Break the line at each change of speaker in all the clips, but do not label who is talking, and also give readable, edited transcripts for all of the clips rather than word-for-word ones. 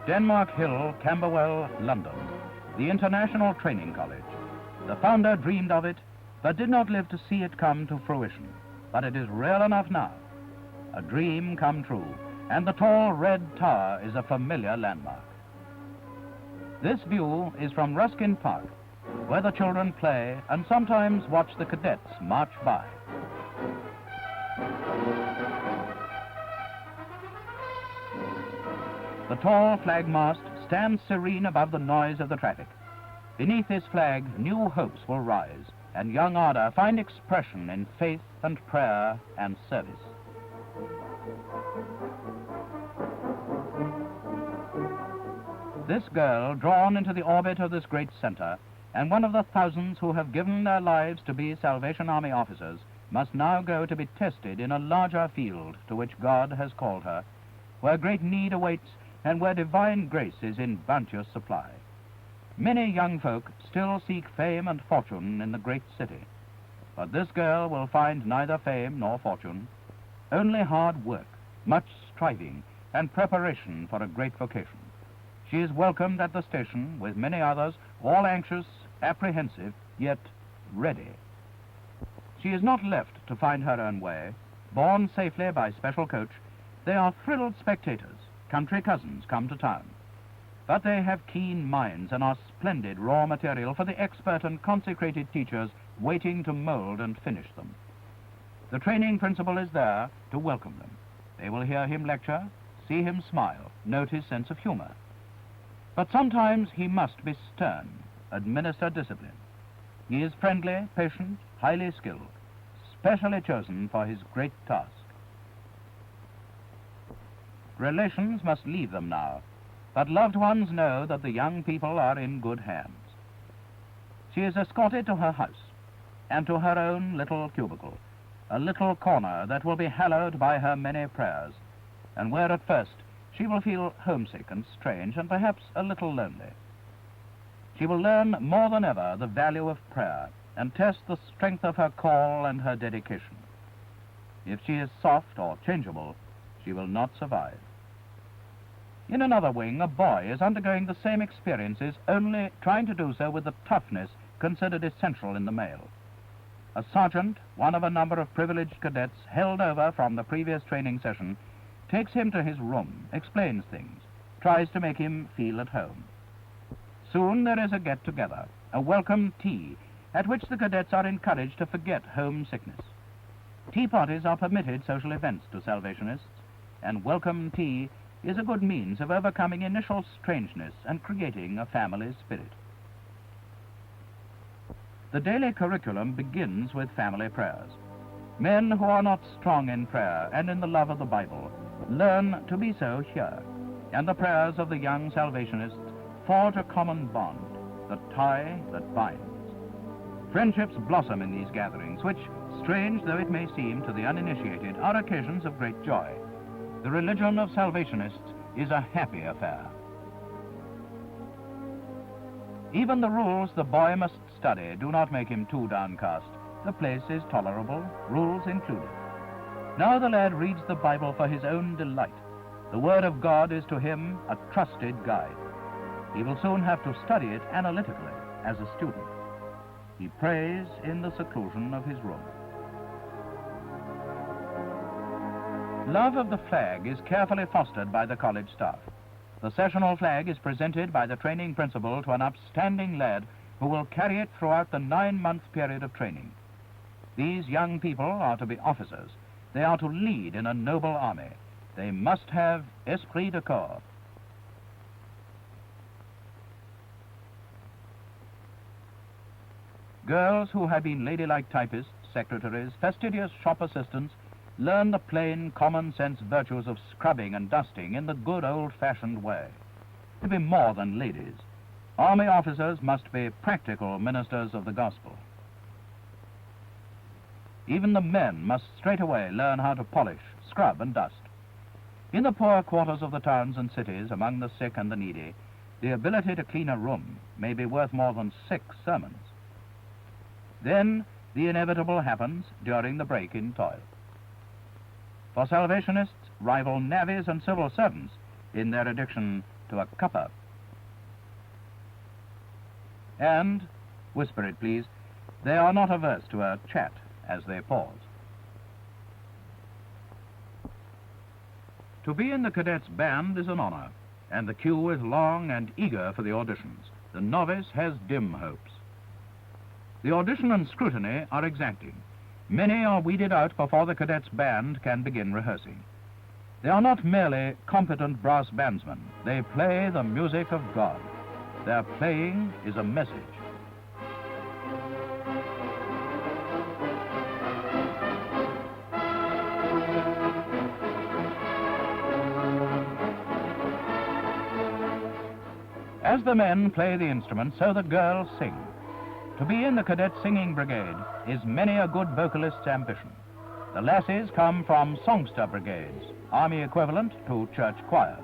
Denmark Hill, Camberwell, London, the International Training College. The founder dreamed of it, but did not live to see it come to fruition. But it is real enough now. A dream come true, and the tall red tower is a familiar landmark. This view is from Ruskin Park, where the children play and sometimes watch the cadets march by. The tall flag mast stands serene above the noise of the traffic. Beneath this flag, new hopes will rise, and young ardor find expression in faith and prayer and service. This girl, drawn into the orbit of this great center, and one of the thousands who have given their lives to be Salvation Army officers, must now go to be tested in a larger field to which God has called her, where great need awaits and where divine grace is in bounteous supply. Many young folk still seek fame and fortune in the great city, but this girl will find neither fame nor fortune, only hard work, much striving, and preparation for a great vocation. She is welcomed at the station with many others, all anxious, apprehensive, yet ready. She is not left to find her own way. Borne safely by special coach, they are thrilled spectators, country cousins come to town. But they have keen minds and are splendid raw material for the expert and consecrated teachers waiting to mold and finish them. The training principal is there to welcome them. They will hear him lecture, see him smile, note his sense of humor. But sometimes he must be stern, administer discipline. He is friendly, patient, highly skilled, specially chosen for his great task. Relations must leave them now, but loved ones know that the young people are in good hands. She is escorted to her house and to her own little cubicle, a little corner that will be hallowed by her many prayers, and where at first she will feel homesick and strange and perhaps a little lonely. She will learn more than ever the value of prayer and test the strength of her call and her dedication. If she is soft or changeable, she will not survive. In another wing, a boy is undergoing the same experiences, only trying to do so with the toughness considered essential in the male. A sergeant, one of a number of privileged cadets held over from the previous training session, takes him to his room, explains things, tries to make him feel at home. Soon there is a get-together, a welcome tea, at which the cadets are encouraged to forget homesickness. Tea parties are permitted social events to Salvationists, and welcome tea is a good means of overcoming initial strangeness and creating a family spirit. The daily curriculum begins with family prayers. Men who are not strong in prayer and in the love of the Bible learn to be so here, and the prayers of the young Salvationists forge a common bond, the tie that binds. Friendships blossom in these gatherings, which, strange though it may seem to the uninitiated, are occasions of great joy. The religion of Salvationists is a happy affair. Even the rules the boy must study do not make him too downcast. The place is tolerable, rules included. Now the lad reads the Bible for his own delight. The Word of God is to him a trusted guide. He will soon have to study it analytically as a student. He prays in the seclusion of his room. Love of the flag is carefully fostered by the college staff. The sessional flag is presented by the training principal to an upstanding lad who will carry it throughout the 9-month period of training. These young people are to be officers. They are to lead in a noble army. They must have esprit de corps. Girls who have been ladylike typists, secretaries, fastidious shop assistants, learn the plain, common-sense virtues of scrubbing and dusting in the good old-fashioned way. To be more than ladies, army officers must be practical ministers of the gospel. Even the men must straightway learn how to polish, scrub, and dust. In the poor quarters of the towns and cities, among the sick and the needy, the ability to clean a room may be worth more than 6 sermons. Then the inevitable happens during the break in toil. For Salvationists rival navvies and civil servants in their addiction to a cuppa. And, whisper it please, they are not averse to a chat as they pause. To be in the cadets' band is an honor, and the queue is long and eager for the auditions. The novice has dim hopes. The audition and scrutiny are exacting. Many are weeded out before the cadets' band can begin rehearsing. They are not merely competent brass bandsmen. They play the music of God. Their playing is a message. As the men play the instruments, so the girls sing. To be in the cadet singing brigade is many a good vocalist's ambition. The lasses come from songster brigades, army equivalent to church choirs.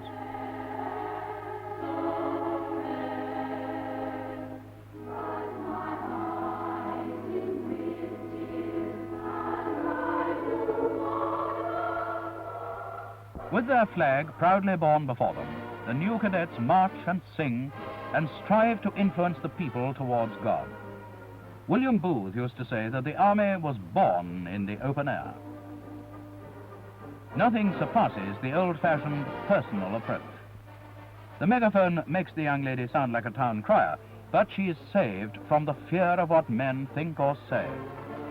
With their flag proudly borne before them, the new cadets march and sing and strive to influence the people towards God. William Booth used to say that the army was born in the open air. Nothing surpasses the old-fashioned personal approach. The megaphone makes the young lady sound like a town crier, but she is saved from the fear of what men think or say.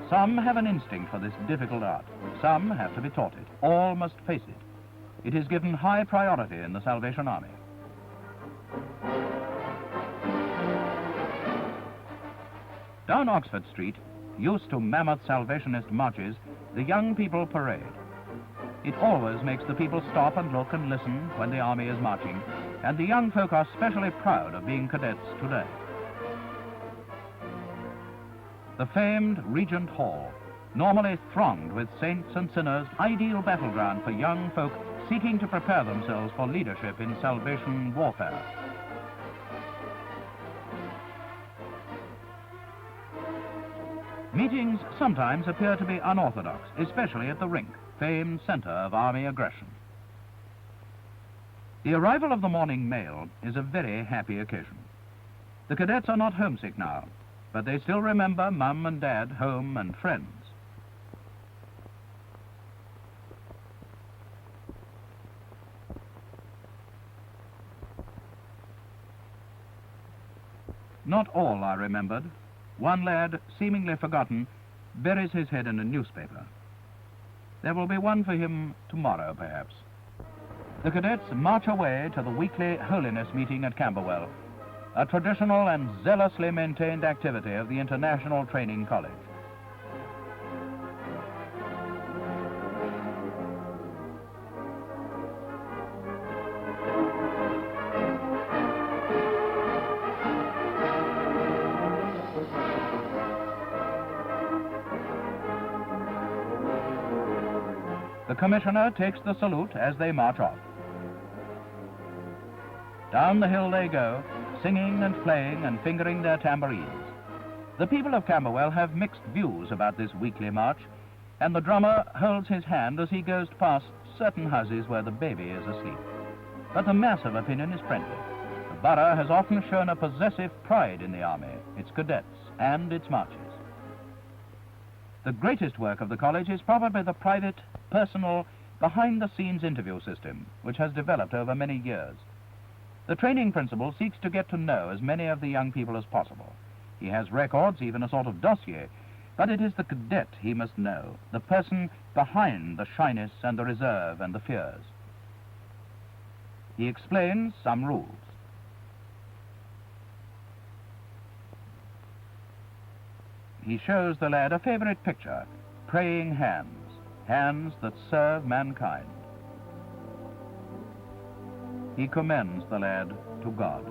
Some have an instinct for this difficult art. Some have to be taught it. All must face it. It is given high priority in the Salvation Army. Down Oxford Street, used to mammoth Salvationist marches, the young people parade. It always makes the people stop and look and listen when the army is marching, and the young folk are specially proud of being cadets today. The famed Regent Hall, normally thronged with saints and sinners, ideal battleground for young folk seeking to prepare themselves for leadership in salvation warfare. Meetings sometimes appear to be unorthodox, especially at the rink, famed center of army aggression. The arrival of the morning mail is a very happy occasion. The cadets are not homesick now, but they still remember Mum and Dad, home and friends. Not all are remembered. One lad, seemingly forgotten, buries his head in a newspaper. There will be one for him tomorrow, perhaps. The cadets march away to the weekly holiness meeting at Camberwell, a traditional and zealously maintained activity of the International Training College. The commissioner takes the salute as they march off. Down the hill they go, singing and playing and fingering their tambourines. The people of Camberwell have mixed views about this weekly march, and the drummer holds his hand as he goes past certain houses where the baby is asleep. But the mass of opinion is friendly. The borough has often shown a possessive pride in the army, its cadets, and its marches. The greatest work of the college is probably the private, personal, behind-the-scenes interview system, which has developed over many years. The training principal seeks to get to know as many of the young people as possible. He has records, even a sort of dossier, but it is the cadet he must know, the person behind the shyness and the reserve and the fears. He explains some rules. He shows the lad a favorite picture, praying hands, hands that serve mankind. He commends the lad to God.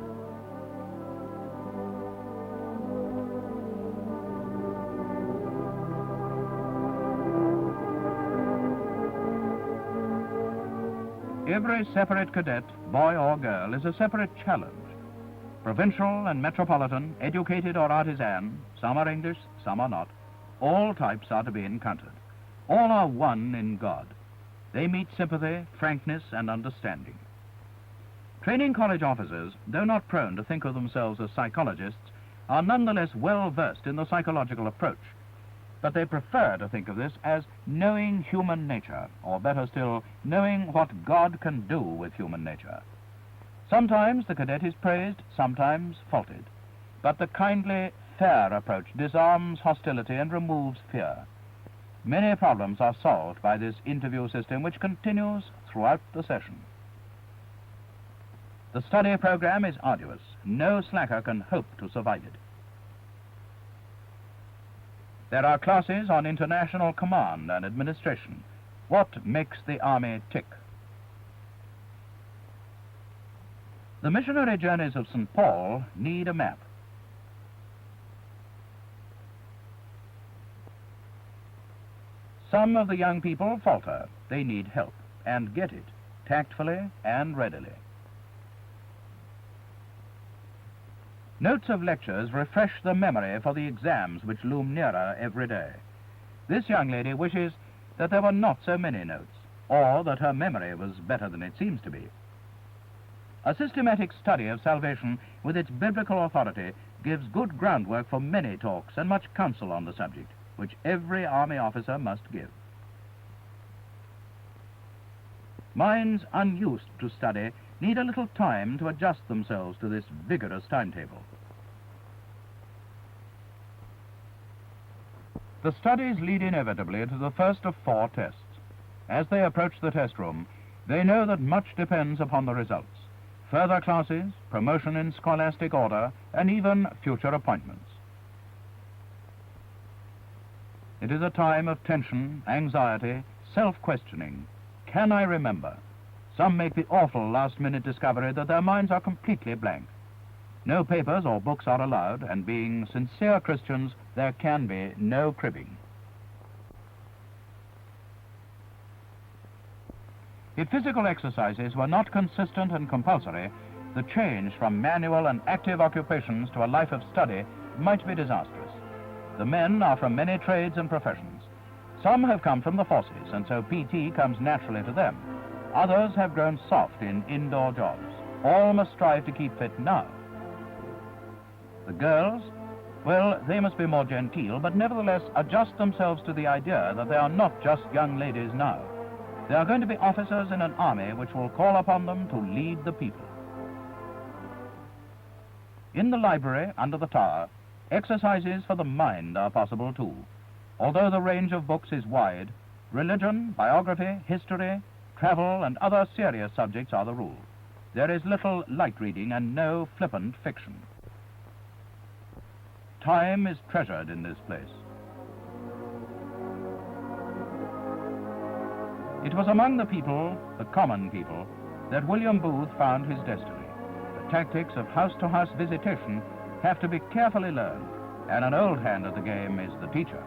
Every separate cadet, boy or girl, is a separate challenge. Provincial and metropolitan, educated or artisan, some are English, some are not, all types are to be encountered. All are one in God. They meet sympathy, frankness, and understanding. Training college officers, though not prone to think of themselves as psychologists, are nonetheless well versed in the psychological approach, but they prefer to think of this as knowing human nature, or better still, knowing what God can do with human nature. Sometimes the cadet is praised, sometimes faulted, but the kindly, fair approach disarms hostility and removes fear. Many problems are solved by this interview system, which continues throughout the session. The study program is arduous. No slacker can hope to survive it. There are classes on international command and administration. What makes the Army tick? The missionary journeys of St. Paul need a map. Some of the young people falter. They need help, and get it, tactfully and readily. Notes of lectures refresh the memory for the exams which loom nearer every day. This young lady wishes that there were not so many notes, or that her memory was better than it seems to be. A systematic study of salvation with its biblical authority gives good groundwork for many talks and much counsel on the subject, which every Army officer must give. Minds unused to study need a little time to adjust themselves to this vigorous timetable. The studies lead inevitably to the first of 4 tests. As they approach the test room, they know that much depends upon the results. Further classes, promotion in scholastic order, and even future appointments. It is a time of tension, anxiety, self-questioning. Can I remember? Some make the awful last-minute discovery that their minds are completely blank. No papers or books are allowed, and being sincere Christians, there can be no cribbing. If physical exercises were not consistent and compulsory, the change from manual and active occupations to a life of study might be disastrous. The men are from many trades and professions. Some have come from the forces, and so PT comes naturally to them. Others have grown soft in indoor jobs. All must strive to keep fit now. The girls, well, they must be more genteel, but nevertheless adjust themselves to the idea that they are not just young ladies now. They are going to be officers in an army which will call upon them to lead the people. In the library under the tower, exercises for the mind are possible too. Although the range of books is wide, religion, biography, history, travel, and other serious subjects are the rule. There is little light reading and no flippant fiction. Time is treasured in this place. It was among the people, the common people, that William Booth found his destiny. The tactics of house-to-house visitation have to be carefully learned, and an old hand at the game is the teacher.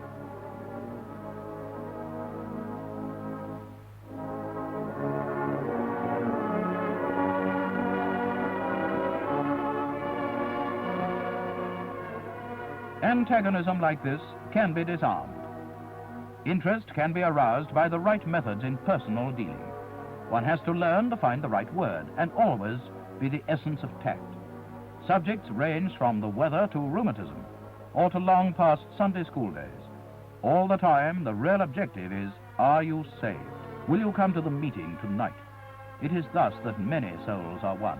Antagonism like this can be disarmed. Interest can be aroused by the right methods in personal dealing. One has to learn to find the right word and always be the essence of tact. Subjects range from the weather to rheumatism, or to long past Sunday school days. All the time, the real objective is, are you saved? Will you come to the meeting tonight? It is thus that many souls are won.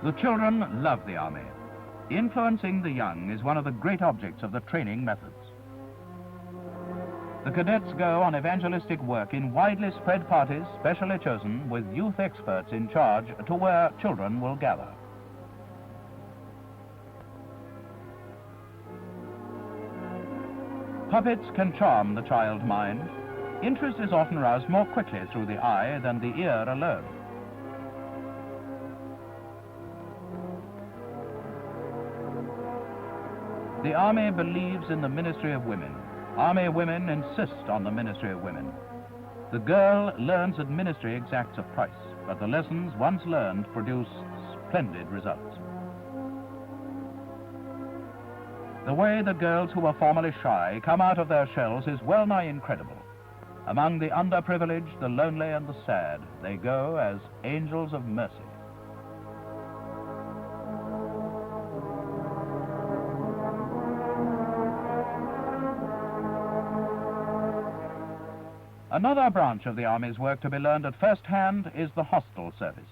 The children love the army. Influencing the young is one of the great objects of the training methods. The cadets go on evangelistic work in widely spread parties, specially chosen, with youth experts in charge to where children will gather. Puppets can charm the child mind. Interest is often roused more quickly through the eye than the ear alone. The Army believes in the ministry of women. Army women insist on the ministry of women. The girl learns that ministry exacts a price, but the lessons once learned produce splendid results. The way the girls who were formerly shy come out of their shells is well nigh incredible. Among the underprivileged, the lonely, and the sad, they go as angels of mercy. Another branch of the Army's work to be learned at first hand is the hostel service.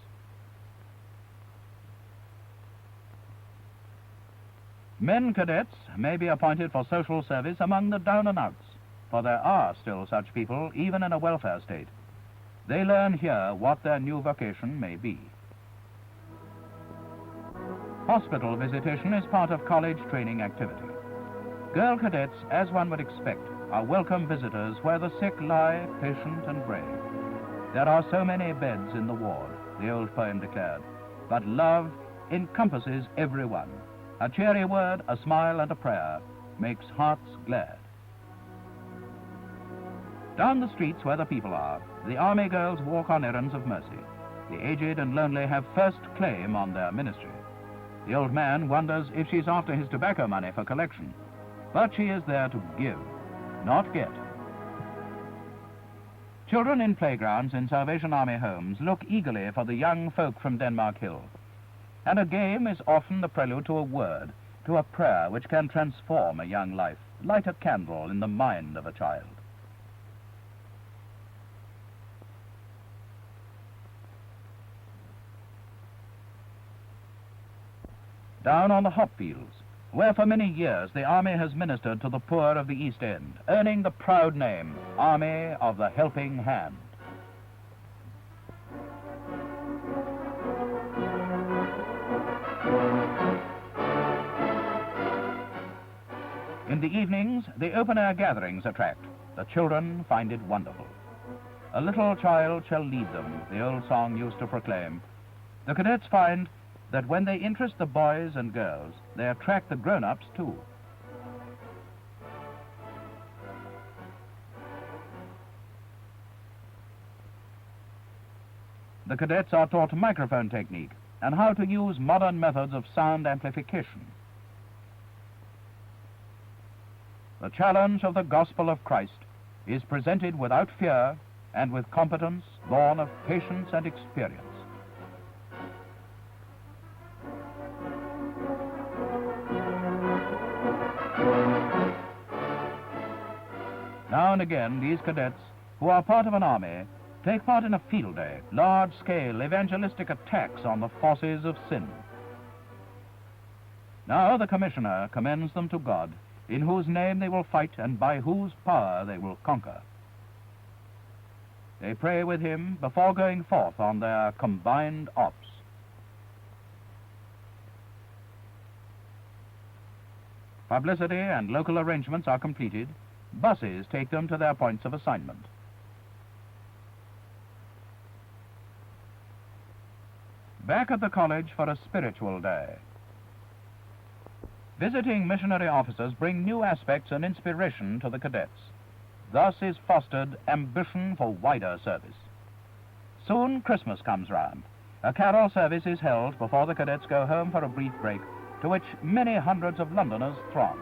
Men cadets may be appointed for social service among the down and outs, for there are still such people even in a welfare state. They learn here what their new vocation may be. Hospital visitation is part of college training activity. Girl cadets, as one would expect, are welcome visitors where the sick lie patient and brave. There are so many beds in the ward, the old poem declared, but love encompasses everyone. A cheery word, a smile, and a prayer makes hearts glad. Down the streets where the people are, the Army girls walk on errands of mercy. The aged and lonely have first claim on their ministry. The old man wonders if she's after his tobacco money for collection, but she is there to give, not get. Children in playgrounds in Salvation Army homes look eagerly for the young folk from Denmark Hill. And a game is often the prelude to a word, to a prayer which can transform a young life, light a candle in the mind of a child. Down on the hop fields, where for many years the Army has ministered to the poor of the East End, earning the proud name, Army of the Helping Hand. In the evenings, the open-air gatherings attract. The children find it wonderful. A little child shall lead them, the old song used to proclaim. The cadets find that when they interest the boys and girls, they attract the grown-ups too. The cadets are taught microphone technique and how to use modern methods of sound amplification. The challenge of the gospel of Christ is presented without fear and with competence born of patience and experience. Now and again, these cadets, who are part of an army, take part in a field day, large-scale evangelistic attacks on the forces of sin. Now the commissioner commends them to God, in whose name they will fight and by whose power they will conquer. They pray with him before going forth on their combined ops. Publicity and local arrangements are completed. Buses take them to their points of assignment. Back at the college for a spiritual day. Visiting missionary officers bring new aspects and inspiration to the cadets. Thus is fostered ambition for wider service. Soon Christmas comes round. A carol service is held before the cadets go home for a brief break, to which many hundreds of Londoners throng.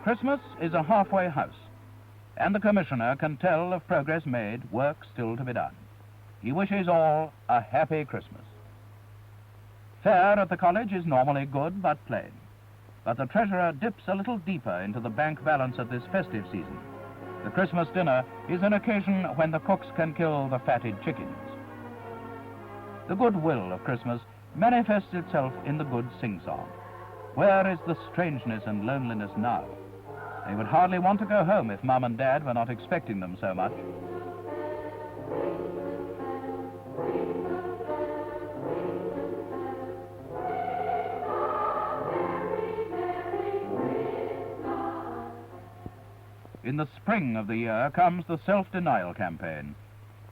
Christmas is a halfway house, and the commissioner can tell of progress made, work still to be done. He wishes all a happy Christmas. Fare at the college is normally good but plain, but the treasurer dips a little deeper into the bank balance at this festive season. The Christmas dinner is an occasion when the cooks can kill the fatted chickens. The goodwill of Christmas manifests itself in the good sing-song. Where is the strangeness and loneliness now? They would hardly want to go home if Mum and Dad were not expecting them so much. In the spring of the year comes the self-denial campaign.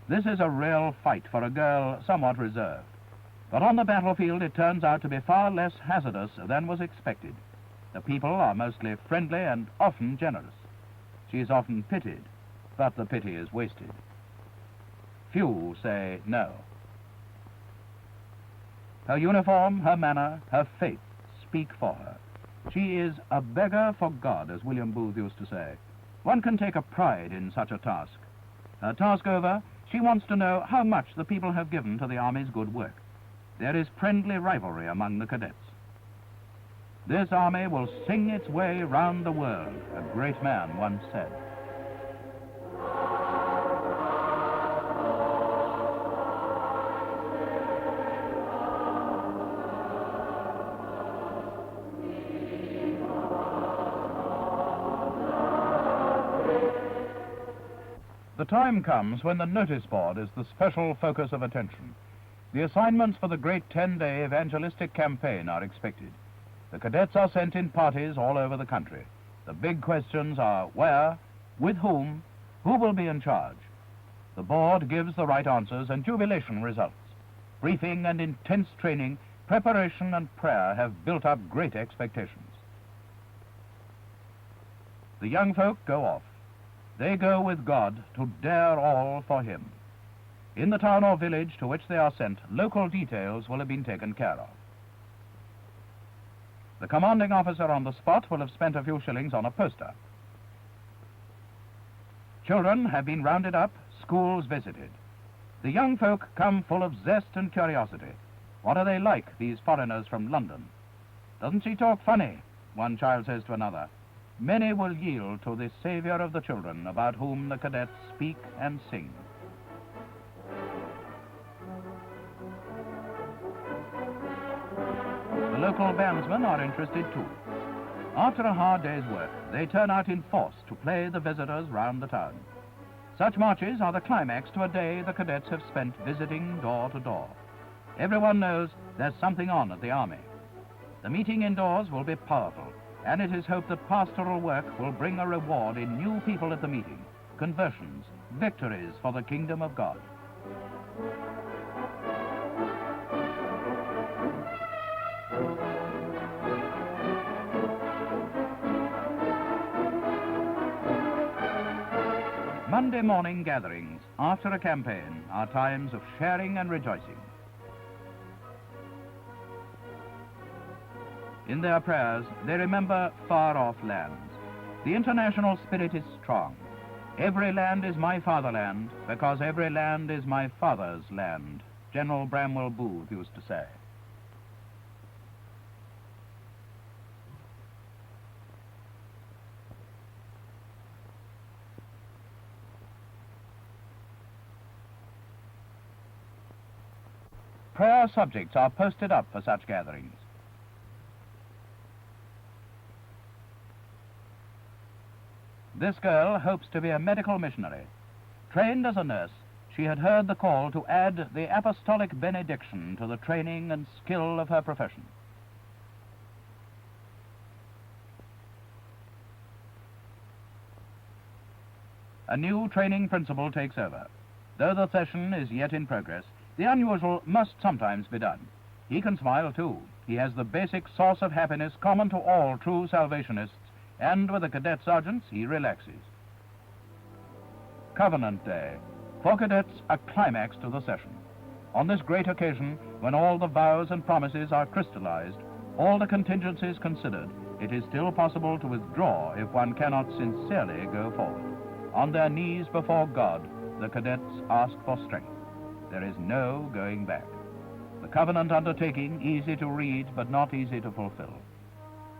This is a real fight for a girl somewhat reserved. But on the battlefield it turns out to be far less hazardous than was expected. The people are mostly friendly and often generous. She is often pitied, but the pity is wasted. Few say no. Her uniform, her manner, her faith speak for her. She is a beggar for God, as William Booth used to say. One can take a pride in such a task. Her task over, she wants to know how much the people have given to the Army's good work. There is friendly rivalry among the cadets. This army will sing its way round the world, a great man once said. The time comes when the notice board is the special focus of attention. The assignments for the great 10-day evangelistic campaign are expected. The cadets are sent in parties all over the country. The big questions are where, with whom, who will be in charge. The board gives the right answers and jubilation results. Briefing and intense training, preparation and prayer have built up great expectations. The young folk go off. They go with God to dare all for him. In the town or village to which they are sent, local details will have been taken care of. The commanding officer on the spot will have spent a few shillings on a poster. Children have been rounded up, schools visited. The young folk come full of zest and curiosity. What are they like, these foreigners from London? Doesn't she talk funny? One child says to another. Many will yield to the Savior of the children, about whom the cadets speak and sing. The local bandsmen are interested too. After a hard day's work, they turn out in force to play the visitors round the town. Such marches are the climax to a day the cadets have spent visiting door to door. Everyone knows there's something on at the Army. The meeting indoors will be powerful, and it is hoped that pastoral work will bring a reward in new people at the meeting, conversions, victories for the kingdom of God. Monday morning gatherings after a campaign are times of sharing and rejoicing. In their prayers, they remember far-off lands. The international spirit is strong. Every land is my fatherland, because every land is my father's land, General Bramwell Booth used to say. Prayer subjects are posted up for such gatherings. This girl hopes to be a medical missionary. Trained as a nurse, she had heard the call to add the apostolic benediction to the training and skill of her profession. A new training principle takes over. Though the session is yet in progress, the unusual must sometimes be done. He can smile too. He has the basic source of happiness common to all true Salvationists, and with the cadet sergeants, he relaxes. Covenant Day. For cadets, a climax to the session. On this great occasion, when all the vows and promises are crystallized, all the contingencies considered, it is still possible to withdraw if one cannot sincerely go forward. On their knees before God, the cadets ask for strength. There is no going back. The covenant undertaking, easy to read, but not easy to fulfill.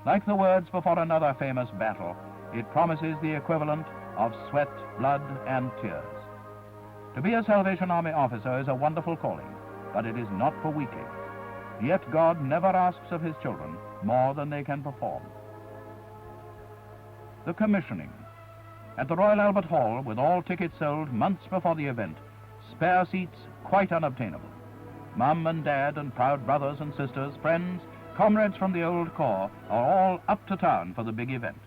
Like the words before another famous battle, it promises the equivalent of sweat, blood, and tears. To be a Salvation Army officer is a wonderful calling, but it is not for weaklings. Yet God never asks of his children more than they can perform. The commissioning. At the Royal Albert Hall, with all tickets sold months before the event, spare seats quite unobtainable. Mum and Dad and proud brothers and sisters, friends, comrades from the old corps are all up to town for the big event.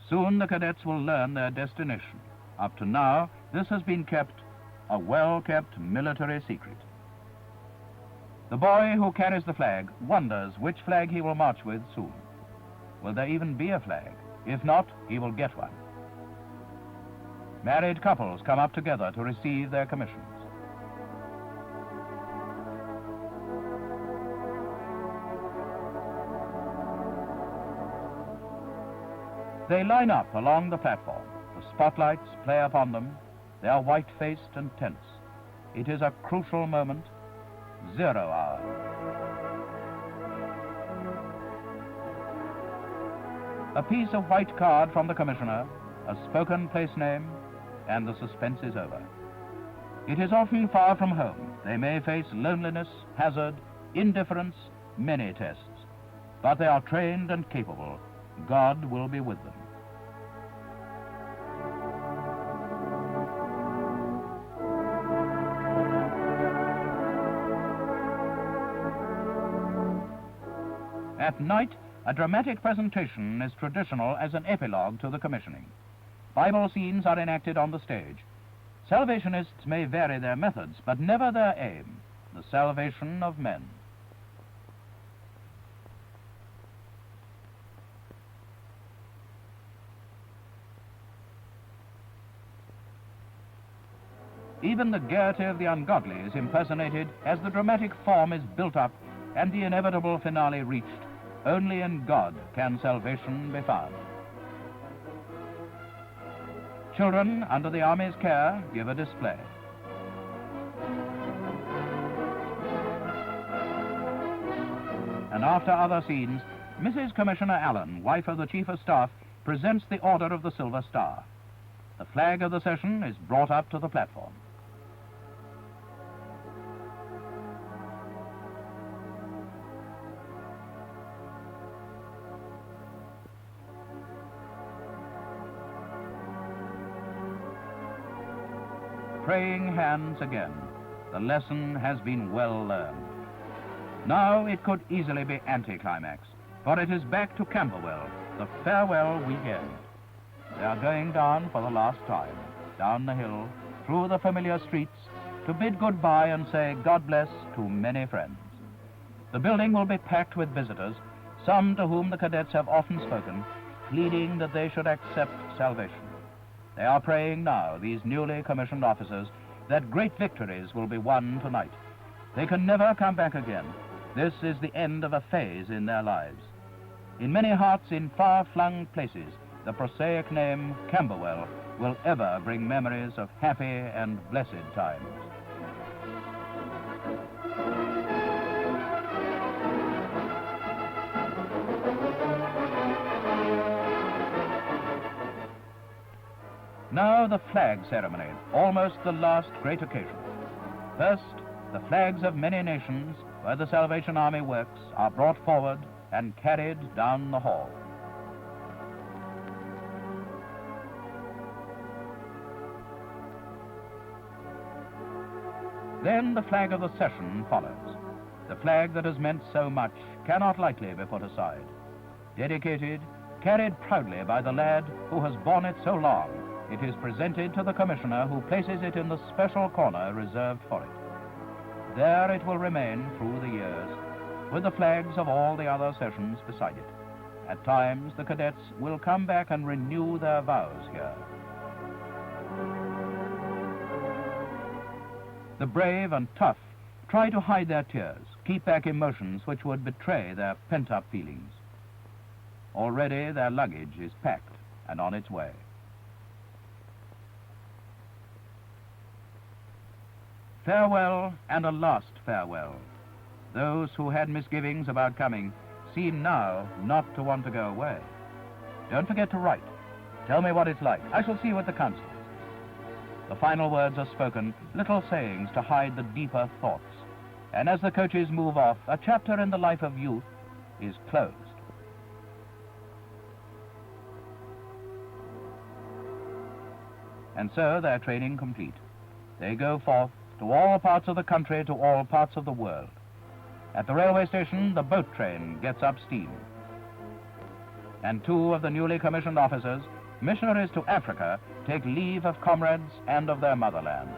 Soon the cadets will learn their destination. Up to now, this has been kept a well-kept military secret. The boy who carries the flag wonders which flag he will march with soon. Will there even be a flag? If not, he will get one. Married couples come up together to receive their commissions. They line up along the platform. The spotlights play upon them. They are white-faced and tense. It is a crucial moment, 0 hour. A piece of white card from the commissioner, a spoken place name, and the suspense is over. It is often far from home. They may face loneliness, hazard, indifference, many tests. But they are trained and capable. God will be with them. At night, a dramatic presentation is traditional as an epilogue to the commissioning. Bible scenes are enacted on the stage. Salvationists may vary their methods, but never their aim, the salvation of men. Even the gaiety of the ungodly is impersonated as the dramatic form is built up and the inevitable finale reached. Only in God can salvation be found. Children, under the Army's care, give a display. And after other scenes, Mrs. Commissioner Allen, wife of the Chief of Staff, presents the Order of the Silver Star. The flag of the session is brought up to the platform. Praying hands again. The lesson has been well learned. Now it could easily be anticlimax, for it is back to Camberwell, the farewell weekend. They are going down for the last time, down the hill, through the familiar streets, to bid goodbye and say God bless to many friends. The building will be packed with visitors, some to whom the cadets have often spoken, pleading that they should accept salvation. They are praying now, these newly commissioned officers, that great victories will be won tonight. They can never come back again. This is the end of a phase in their lives. In many hearts in far-flung places, the prosaic name Camberwell will ever bring memories of happy and blessed times. Now the flag ceremony, almost the last great occasion. First, the flags of many nations where the Salvation Army works are brought forward and carried down the hall. Then the flag of the session follows. The flag that has meant so much cannot lightly be put aside. Dedicated, carried proudly by the lad who has borne it so long, it is presented to the commissioner, who places it in the special corner reserved for it. There it will remain through the years, with the flags of all the other sessions beside it. At times, the cadets will come back and renew their vows here. The brave and tough try to hide their tears, keep back emotions which would betray their pent-up feelings. Already their luggage is packed and on its way. Farewell, and a last farewell. Those who had misgivings about coming seem now not to want to go away. Don't forget to write. Tell me what it's like. I shall see you at the council. The final words are spoken, little sayings to hide the deeper thoughts. And as the coaches move off, a chapter in the life of youth is closed. And so their training complete. They go forth to all parts of the country, to all parts of the world. At the railway station, the boat train gets up steam. And two of the newly commissioned officers, missionaries to Africa, take leave of comrades and of their motherland.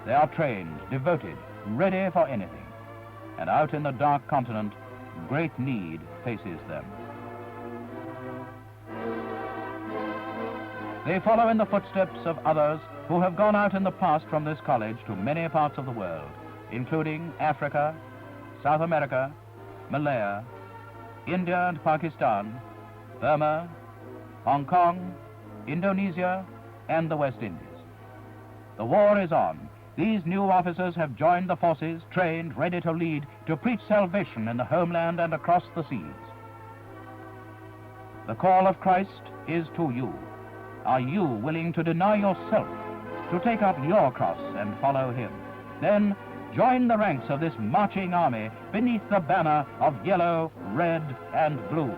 They are trained, devoted, ready for anything. And out in the dark continent, great need faces them. They follow in the footsteps of others who have gone out in the past from this college to many parts of the world, including Africa, South America, Malaya, India and Pakistan, Burma, Hong Kong, Indonesia, and the West Indies. The war is on. These new officers have joined the forces, trained, ready to lead, to preach salvation in the homeland and across the seas. The call of Christ is to you. Are you willing to deny yourself, to take up your cross and follow him? Then join the ranks of this marching army beneath the banner of yellow, red, and blue.